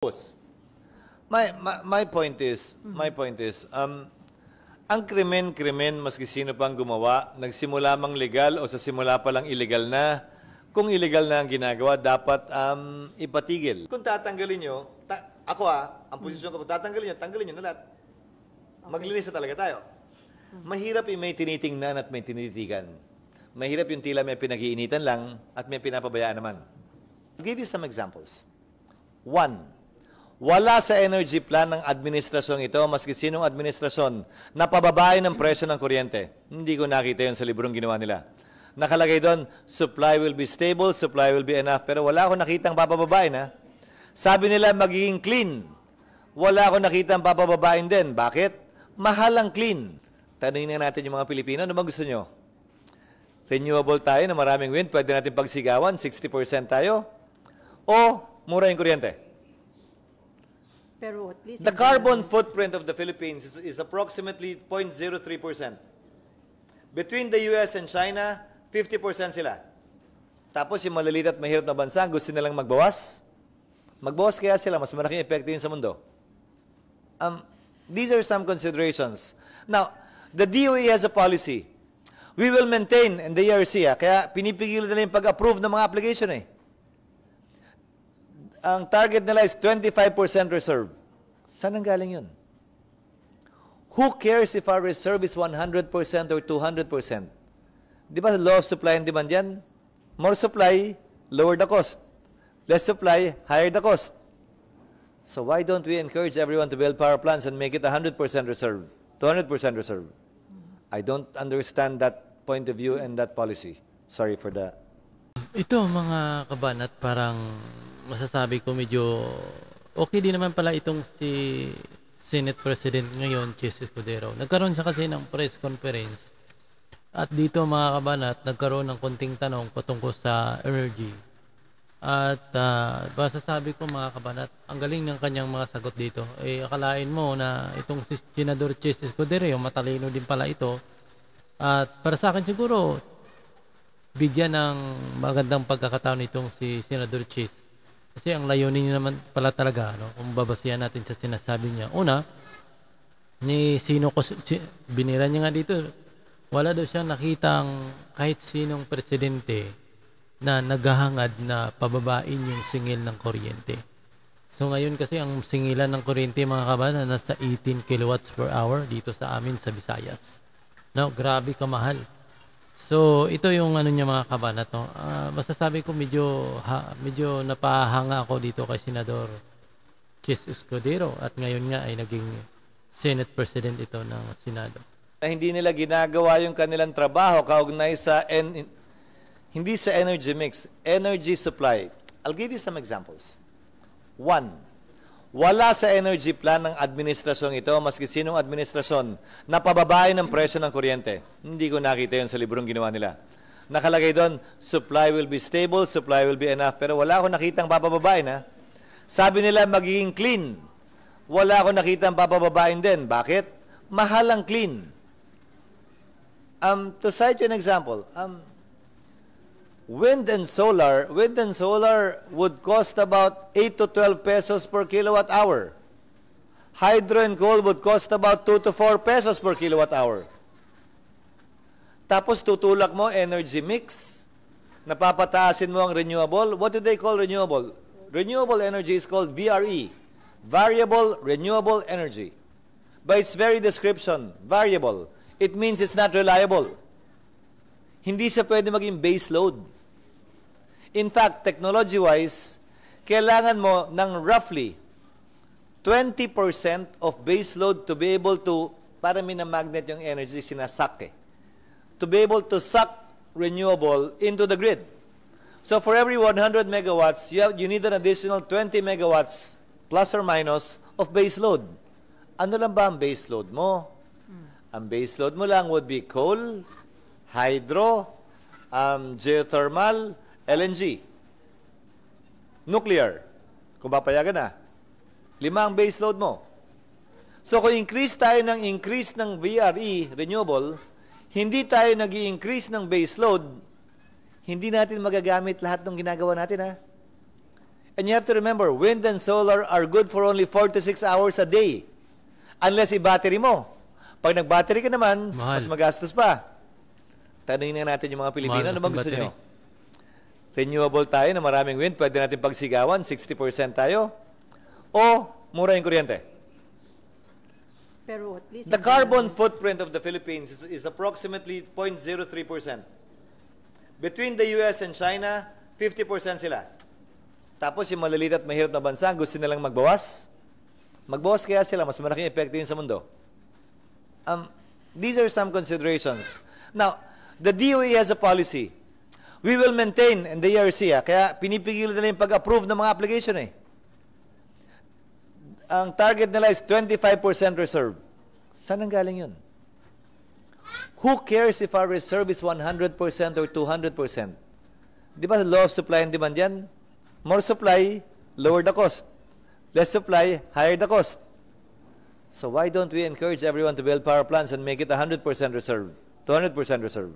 My point is, ang krimen, maski sino pang gumawa, nagsimula mang legal o sa simula pa lang illegal na, kung illegal na ang ginagawa, dapat ipatigil. Kung tatanggalin nyo, ang posisyon ko, kung tatanggalin nyo na lahat. Maglinis na talaga tayo. Mahirap yung may tinitingnan at may tinitigan. Mahirap yung tila may pinag-iinitan lang at may pinapabayaan naman. I'll give you some examples. One, wala sa energy plan ng administrasyong ito, maski sinong administrasyon, na pababain ng presyo ng kuryente. Hindi ko nakita yun sa librong ginawa nila. Nakalagay doon, supply will be stable, supply will be enough. Pero wala akong nakitang papababain, ha? Sabi nila magiging clean. Wala akong nakitang papababain din. Bakit? Mahal ang clean. Tanungin natin yung mga Pilipino, ano ba gusto nyo? Renewable tayo na maraming wind, pwede natin pagsigawan, 60% tayo. O mura yung kuryente. Pero at least the carbon footprint of the Philippines is approximately 0.03%. Between the US and China, 50% sila. Tapos yung maliliit at mahirap na bansa, gusto nilang magbawas. Magbawas kaya sila, mas malaking epekto yun sa mundo. These are some considerations. Now, the DOE has a policy. We will maintain, and the ERC, kaya pinipigilan nila yung pag-approve ng mga application eh. Ang target nila is 25% reserve. Saan ang galing yun? Who cares if our reserve is 100% or 200%? Di ba law of supply and demand yan? More supply, lower the cost. Less supply, higher the cost. So why don't we encourage everyone to build power plants and make it 100% reserve, 200% reserve? I don't understand that point of view and that policy. Sorry for the... Ito mga kabanat, parang masasabi ko medyo okay din naman pala itong si Senate President ngayon, Chis Escudero. Nagkaroon siya kasi ng press conference at dito mga kabanat, nagkaroon ng konting tanong patungkol sa energy. At masasabi ko mga kabanat, ang galing ng kanyang mga sagot dito. Eh, akalain mo na itong si Senador Chis Escudero, matalino din pala ito. At para sa akin siguro, bigyan ng magandang pagkakataon itong si Senador Chis. Kasi ang layunin niya naman pala talaga, no? Kung babasihan natin sa sinasabi niya. Una, binira niya nga dito, wala daw siyang nakitang kahit sinong presidente na naghahangad na pababain yung singil ng kuryente. So ngayon kasi ang singilan ng kuryente mga kabanan nasa 18 kilowatts per hour dito sa amin sa Visayas. No, grabe kamahal. So, ito yung ano niya mga kabanat. No? Masasabi ko medyo napahanga ako dito kay Senador Chis Escudero at ngayon nga ay naging Senate President ito ng Senado. Hindi nila ginagawa yung kanilang trabaho kaugnay sa hindi sa energy mix, energy supply. I'll give you some examples. One, wala sa energy plan ng administrasyong ito, maski sinong administrasyon, na pababain ng presyo ng kuryente. Hindi ko nakita yun sa librong ginawa nila. Nakalagay doon, supply will be stable, supply will be enough. Pero wala akong nakitang papababain, ha? Sabi nila magiging clean. Wala akong nakitang papababain din. Bakit? Mahal ang clean. To cite you an example, wind and solar would cost about 8 to 12 pesos per kilowatt hour. Hydro and coal would cost about 2 to 4 pesos per kilowatt hour. Tapos tutulak mo energy mix, napapataasin mo ang renewable. What do they call renewable? Renewable energy is called VRE, Variable Renewable Energy. By its very description, variable, it means it's not reliable. Hindi siya pwede maging base load. In fact, technology-wise, kailangan mo ng roughly 20% of base load to be able to, para minamagnet yung energy, sinasak eh, to be able to suck renewable into the grid. So for every 100 megawatts, you need an additional 20 megawatts plus or minus of base load. Ano lang ba ang base load mo? Ang base load mo lang would be coal, hydro, geothermal, LNG. Nuclear. Kung papayagan na. 5 ang base load mo. So kung increase tayo ng VRE, renewable, hindi tayo nag-i-increase ng base load, hindi natin magagamit lahat ng ginagawa natin, ha? And you have to remember, wind and solar are good for only 4 to 6 hours a day. Unless i-battery mo. Pag nag-battery ka naman, Mahal. mas magastos pa. Tanungin na natin yung mga Pilipino, Mahal ano mas bang yung gusto battery. nyo? Renewable tayo na maraming wind, pwede natin pagsigawan, 60% tayo. O, mura yung kuryente. Pero at least... The carbon footprint of the Philippines is approximately 0.03%. Between the US and China, 50% sila. Tapos yung maliliit at mahirap na bansa, gusto nilang magbawas. Magbawas kaya sila, mas malaking epekto yun sa mundo. These are some considerations. Now, the DOE has a policy. We will maintain, and the ERC, kaya pinipigil nila yung pag-approve ng mga application eh. Ang target nila is 25% reserve. Saan ang galing yun? Who cares if our reserve is 100% or 200%? Di ba law of supply and demand yan? More supply, lower the cost. Less supply, higher the cost. So why don't we encourage everyone to build power plants and make it 100% reserve, 200% reserve?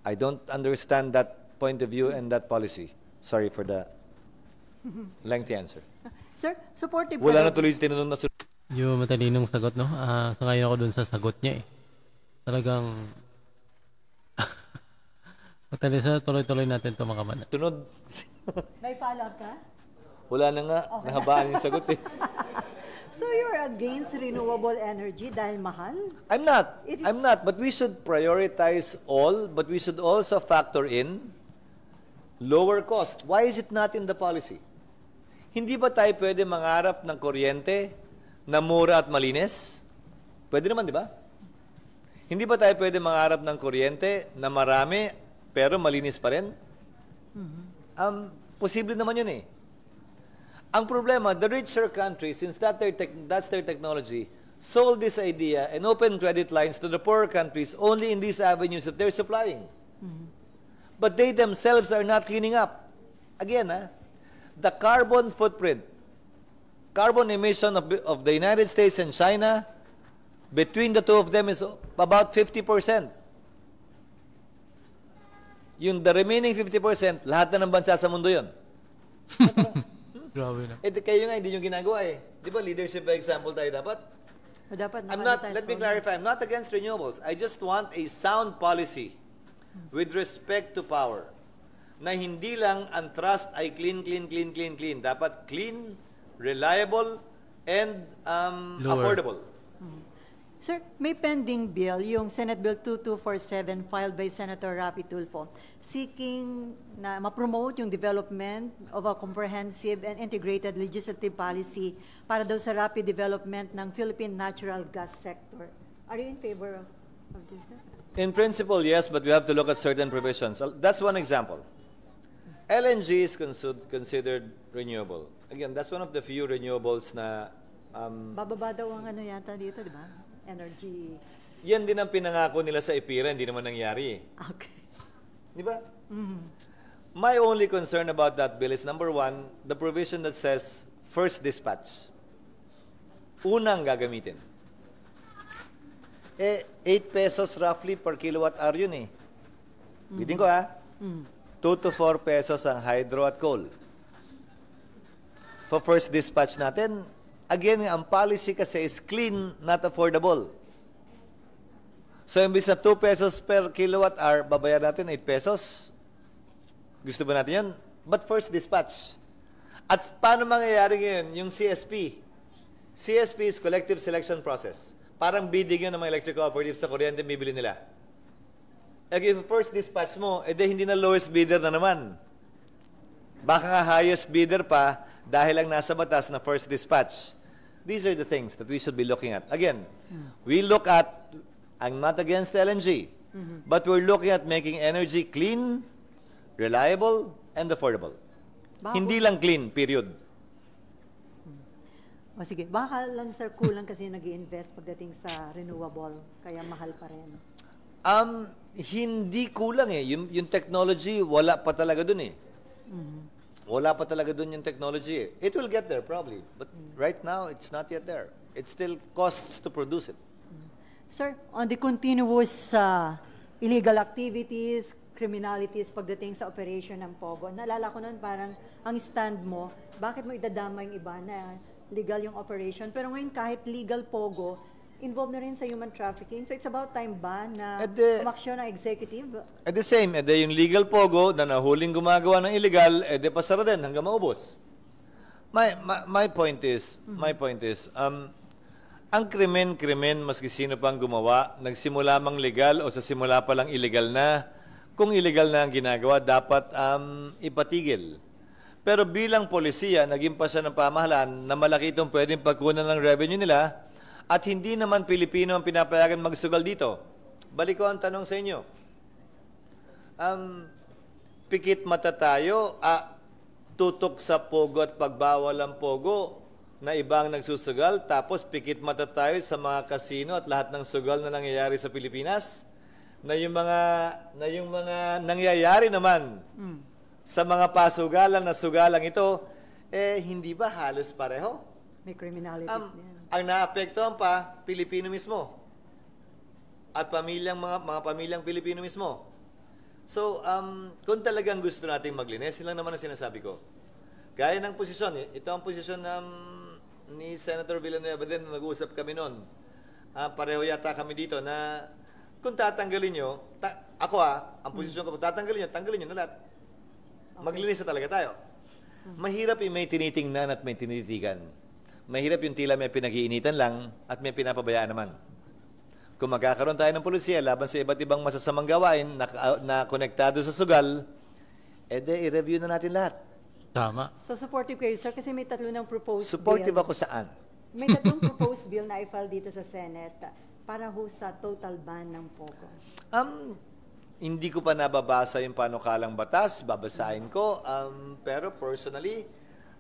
I don't understand that point of view and that policy. Sorry for the lengthy answer. Sir, supportive Wala na kayo. tuloy tinanong na Yung matalinong sagot, no? Sangayon ako dun sa sagot niya eh. Talagang... Matalisa, tuloy-tuloy natin ito mga kabanat. sunod. May follow-up ka? Wala na nga, nahabaan yung sagot eh. So you're against renewable energy dahil mahal? I'm not. It is- I'm not. But we should prioritize all, but we should also factor in lower cost. Why is it not in the policy? Hindi ba tayo pwede mangarap ng kuryente na mura at malinis? Pwede naman, di ba? Hindi ba tayo pwede mangarap ng kuryente na marami pero malinis pa rin? Posible naman yun eh. Ang problema, the richer countries, since that's their technology, sold this idea and opened credit lines to the poorer countries only in these avenues that they're supplying. But they themselves are not cleaning up. Again, the carbon footprint, carbon emission of the United States and China, between the two of them is about 50%. Yung the remaining 50%, lahat na ng bansa sa mundo yun. Grabe na. Kayo nga, hindi nyo ginagawa eh. Di ba, leadership by example tayo dapat? O dapat Let me clarify, I'm not against renewables. I just want a sound policy with respect to power. Na hindi lang ang trust ay clean. Dapat clean, reliable, and Lower. affordable. Sir, may pending bill, yung Senate Bill 2247 filed by Senator Rapi Tulfo, seeking na ma-promote yung development of a comprehensive and integrated legislative policy para daw sa rapid development ng Philippine natural gas sector. Are you in favor of this, sir? In principle, yes, but we have to look at certain provisions. That's one example. LNG is considered renewable. Again, that's one of the few renewables na Bababa daw ang ano yata dito, di ba? Energy. yan din ang pinangako nila sa IPIRA, hindi naman nangyari eh. Okay. Di ba? My only concern about that bill is, number one, the provision that says first dispatch. Unang gagamitin. 8 pesos roughly per kilowatt hour yun eh. Bitin ko 2 to 4 pesos ang hydro at coal. For first dispatch natin, again, ang policy kasi is clean, not affordable. So, imbis na 2 pesos per kilowatt hour, babayaran natin 8 pesos. Gusto ba natin yun? But first dispatch. At paano mangyayari ngayon yung CSP? CSP is Collective Selection Process. Parang bidding yun ng mga electric cooperatives sa kuryente bibili nila. If first dispatch mo, hindi na lowest bidder na naman. Baka nga highest bidder pa dahil lang nasa batas na first dispatch. These are the things that we should be looking at. Again, we look at, I'm not against LNG, but we're looking at making energy clean, reliable, and affordable. Hindi lang clean, period. O sige, baka lang sir kulang kasi nag-i-invest pagdating sa renewable, kaya mahal pa rin. Hindi kulang eh. Yung technology, wala pa talaga dun eh. Wala pa talaga dun yung technology eh. It will get there probably. But right now, it's not yet there. It still costs to produce it. Sir, on the continuous illegal activities, criminalities pagdating sa operation ng POGO, naalala ko noon parang ang stand mo, bakit mo idadama yung iba na legal yung operation? Pero ngayon kahit legal pogo, involved na rin sa human trafficking. So it's about time ba na umaksyon ng executive? At the same, yung legal pogo na nahuling gumagawa ng illegal, pasara din hanggang maubos. My point is, ang krimen, maski sino pang gumawa, nagsimula mang legal o sa simula pa lang illegal na, kung illegal na ang ginagawa, dapat ipatigil. Pero bilang polisiya, naging pa siya ng pamahalaan na malaki itong pwedeng pagkunan ng revenue nila at hindi naman Pilipino ang pinapayagan magsugal dito. Balik ko ang tanong sa inyo. Pikit mata tayo, tutok sa pogo at pagbawal ang pogo na ibang nagsusugal, tapos pikit mata tayo sa mga kasino at lahat ng sugal na nangyayari sa Pilipinas, na yung mga nangyayari naman sa mga pasugalan na sugalang ito, hindi ba halos pareho? May criminalities din. Ang naapektuhan pa, Pilipino mismo. At mga pamilyang Pilipino mismo. So, kung talagang gusto nating maglinis, lang naman ang sinasabi ko. Gaya ng posisyon, ito ang posisyon ni Senator Villanueva din, nag-uusap kami noon. Pareho yata kami dito na kung tatanggalin nyo, ang posisyon ko, kung tatanggalin nyo na lahat. Okay. Maglinis na talaga tayo. Mahirap yung may tinitingnan at may tinitigan. Mahirap yung tila may pinag-iinitan lang at may pinapabayaan naman. Kung magkakaroon tayo ng polisiya laban sa iba't ibang masasamang gawain na konektado sa sugal, i-review na natin lahat. Tama. So supportive kayo, sir, kasi may tatlo ng proposed Supportive bill. ako saan? May tatlong proposed bill na i-file dito sa Senate para ho sa total ban ng pogo. Hindi ko pa nababasa yung panukalang batas, babasahin ko. Pero personally,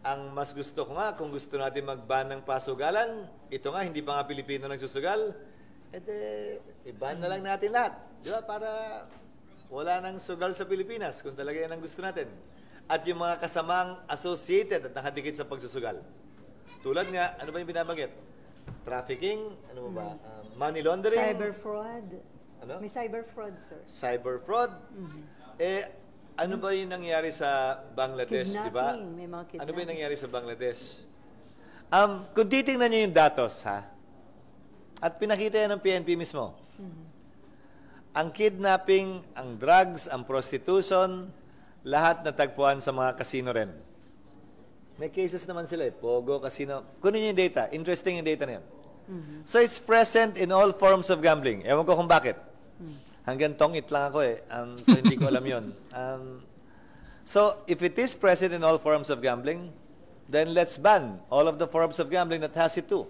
ang mas gusto ko nga, kung gusto natin mag-ban ng pasugalan, ito nga, hindi pa nga Pilipino nagsusugal, i-ban na lang natin lahat. Di ba? Para wala nang sugal sa Pilipinas, kung talaga yan ang gusto natin. At yung mga kasamang associated at nakadikit sa pagsusugal. Tulad nga, ano ba yung binabanggit? Trafficking, ano ba? Money laundering. Cyber fraud. Ano? May cyber fraud, sir. Cyber fraud. Ano ba yung nangyari sa Bangladesh, di ba? May mga kidnapping. Ano ba yung nangyari sa Bangladesh? Kung titingnan nyo yung datos, at pinakita yan ng PNP mismo, ang kidnapping, ang drugs, ang prostitution, lahat natagpuan sa mga casino rin. May cases naman sila Pogo, casino. Kunin nyo yung data. Interesting yung data na yan. So it's present in all forms of gambling. Ewan ko kung bakit. Hanggang tongit lang ako so hindi ko alam yun. So if it is present in all forms of gambling, then let's ban all of the forms of gambling that has it too.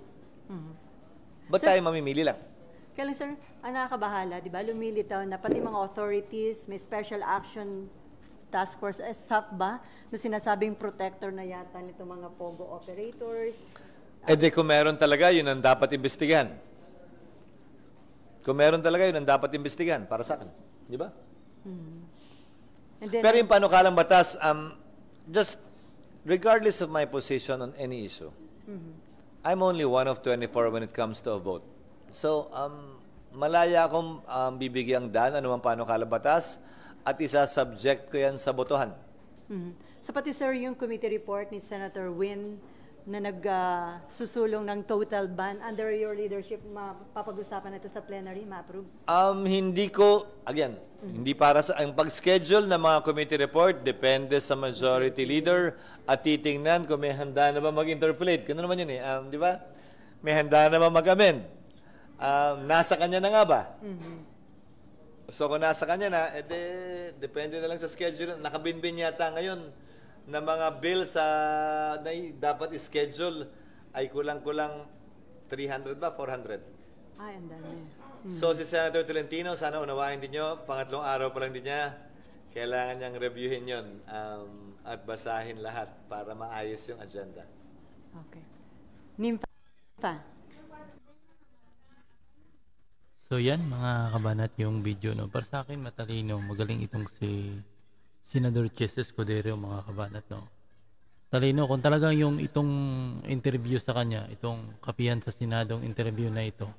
Ba't tayo mamimili lang? Kaya lang, sir, ang nakakabahala, di ba, lumilitaw na pati mga authorities, may special action task force, SAP ba, na sinasabing protector na yata nito mga POGO operators. Kung meron talaga, yun ang dapat imbestigahan. Kung meron talaga, yun ang dapat imbestigahan para sa akin. Di ba? And then, Pero yung panukalang batas, just regardless of my position on any issue, I'm only one of 24 when it comes to a vote. So, malaya akong bibigyang daan anumang panukalang batas at isa-subject ko yan sa botohan. So pati, sir, yung committee report ni Senator Win na nagsusulong ng total ban, under your leadership, mapapag-usapan na ito sa plenary, ma-approve? Hindi ko, again, hindi para sa, ang pag-schedule ng mga committee report, depende sa majority leader at titingnan kung may handa na ba mag-interpolate. Ganun naman yun di ba? May handa na ba mag-amend? Nasa kanya na nga ba? So kung nasa kanya na, depende na lang sa schedule. Nakabinbin yata ngayon na mga bills na dapat i-schedule ay kulang-kulang 300 ba? 400? Ay, ang dami. So si Senator Tolentino, sana unawain din nyo, pangatlong araw pa lang din niya, kailangan niyang reviewin yon at basahin lahat para maayos yung agenda. Okay. Nympha. So yan, mga kabanat, yung video, no? Para sa akin, matalino, magaling itong si Senador Chis Escudero, mga kabanat, no? Talino, kung talagang yung itong interview sa kanya, itong kapihan sa Senadong interview na ito,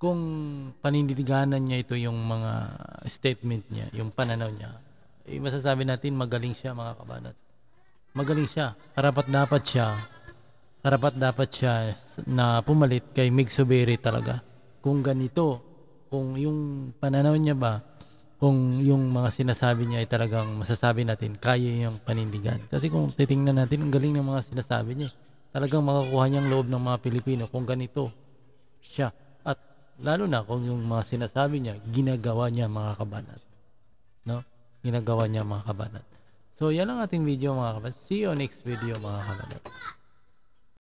kung panindiganan niya ito yung mga statement niya, yung pananaw niya, masasabi natin magaling siya, mga kabanat. magaling siya. Karapat dapat siya na pumalit kay Mig Zubiri talaga. Kung ganito, kung yung pananaw niya ba, kung yung mga sinasabi niya ay talagang masasabi natin, kaya yung panindigan. Kasi kung titingnan natin, ang galing ng mga sinasabi niya. Talagang makakuha niyang loob ng mga Pilipino kung ganito siya. At lalo na kung yung mga sinasabi niya, ginagawa niya mga kabanat. No? Ginagawa niya mga kabanat. So, yan ang ating video mga kabanat. See you next video mga kabanat.